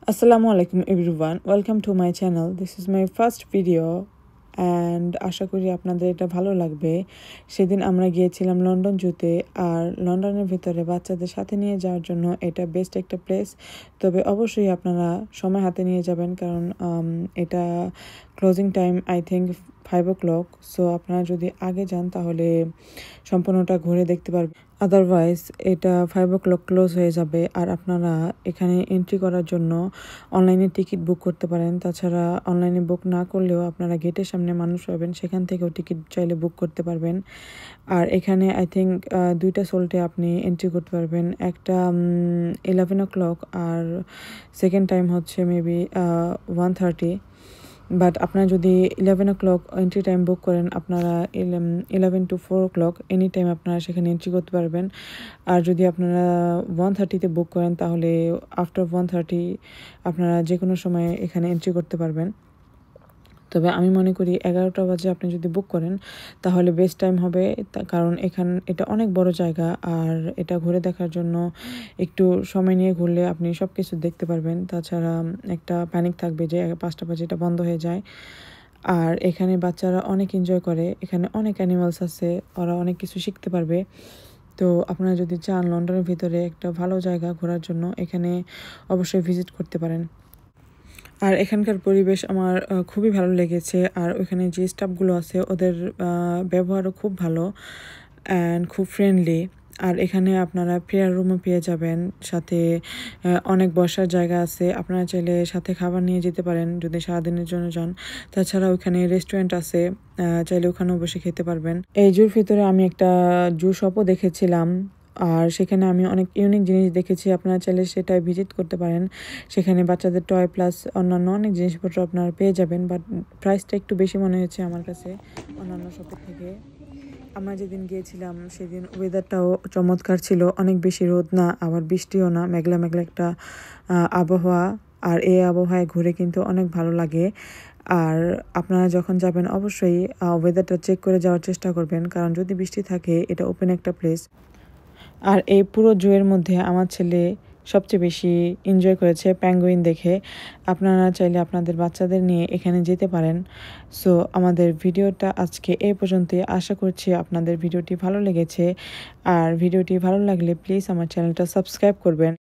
Assalamu alaikum everyone, welcome to my channel. This is my first video and আশা করি আপনাদের এটা ভালো লাগবে। সেদিন আমরা গিয়েছিলাম লন্ডন জুতে, আর লন্ডনের ভিতরে বাচ্চাদের সাথে নিয়ে যাওয়ার জন্য এটা বেস্ট একটা প্লেস। তবে অবশ্যই আপনারা সময় হাতে নিয়ে যাবেন, কারণ এটা closing time I think 5 o'clock। So আপনারা যদি আগে যান তাহলে সম্পূর্ণটা ঘুরে দেখতে পারবেন, আদারওয়াইজ এটা 5 o'clock ক্লোজ হয়ে যাবে। আর আপনারা এখানে এন্ট্রি করার জন্য অনলাইনে টিকিট বুক করতে পারেন। তাছাড়া অনলাইনে বুক না করলেও আপনারা গেটের সামনে মানুষ পাবেন, সেখান থেকেও টিকিট চাইলে বুক করতে পারবেন। আর এখানে আই থিঙ্ক 2টা সোল্টে আপনি এন্ট্রি করতে পারবেন, একটা 11 o'clock আর সেকেন্ড টাইম হচ্ছে মেবি 1:30। বাট আপনারা যদি 11 o'clock এন্ট্রি টাইম বুক করেন, আপনারা 11 to 4 o'clock এনি টাইম আপনারা সেখানে এন্ট্রি করতে পারবেন। আর যদি আপনারা 1:30-তে বুক করেন তাহলে আফটার 1:30 আপনারা যে কোনো সময় এখানে এন্ট্রি করতে পারবেন। তবে আমি মনে করি 11টা বাজে আপনি যদি বুক করেন তাহলে বেস্ট টাইম হবে, কারণ এটা অনেক বড় জায়গা, আর এটা ঘুরে দেখার জন্য একটু সময় নিয়ে ঘুরলে আপনি সব কিছু দেখতে পারবেন। তাছাড়া একটা প্যানিক থাকবে যে 5টা বাজে এটা বন্ধ হয়ে যায়। আর এখানে বাচ্চারা অনেক এনজয় করে, এখানে অনেক অ্যানিমালস আছে, ওরা অনেক কিছু শিখতে পারবে। তো আপনারা যদি চান লন্ডনের ভিতরে একটা ভালো জায়গা ঘোরার জন্য, এখানে অবশ্যই ভিজিট করতে পারেন। আর এখানকার পরিবেশ আমার খুবই ভালো লেগেছে। আর ওইখানে যে স্টাফগুলো আছে ওদের ব্যবহারও খুব ভালো অ্যান্ড খুব ফ্রেন্ডলি। আর এখানে আপনারা প্রেয়ার রুমও পেয়ে যাবেন, সাথে অনেক বসার জায়গা আছে। আপনারা চাইলে সাথে খাবার নিয়ে যেতে পারেন যদি সারাদিনের জন্য যান। তাছাড়া ওইখানে রেস্টুরেন্ট আছে, চাইলে ওখানেও বসে খেতে পারবেন। এই জুর ভিতরে আমি একটা জু শপও দেখেছিলাম, আর সেখানে আমি অনেক ইউনিক জিনিস দেখেছি। আপনারা চাইলে সেটাই ভিজিট করতে পারেন। সেখানে বাচ্চাদের টয় প্লাস অন্যান্য অনেক জিনিসপত্র আপনারা পেয়ে যাবেন, বাট প্রাইসটা একটু বেশি মনে হয়েছে আমার কাছে অন্যান্য শপের থেকে। আমরা যেদিন গিয়েছিলাম সেদিন ওয়েদারটাও চমৎকার ছিল, অনেক বেশি রোদ না আবার বৃষ্টিও না, মেঘলা মেঘলা একটা আবহাওয়া। আর এই আবহাওয়ায় ঘুরে কিন্তু অনেক ভালো লাগে। আর আপনারা যখন যাবেন অবশ্যই ওয়েদারটা চেক করে যাওয়ার চেষ্টা করবেন, কারণ যদি বৃষ্টি থাকে এটা ওপেন একটা প্লেস। আর এই পুরো জুয়ের মধ্যে আমার ছেলে সবচেয়ে বেশি এনজয় করেছে পেঙ্গুইন দেখে। আপনারা চাইলে আপনাদের বাচ্চাদের নিয়ে এখানে যেতে পারেন। সো আমাদের ভিডিওটা আজকে এই পর্যন্তই। আশা করছি আপনাদের ভিডিওটি ভালো লেগেছে। আর ভিডিওটি ভালো লাগলে প্লিজ আমার চ্যানেলটা সাবস্ক্রাইব করবেন।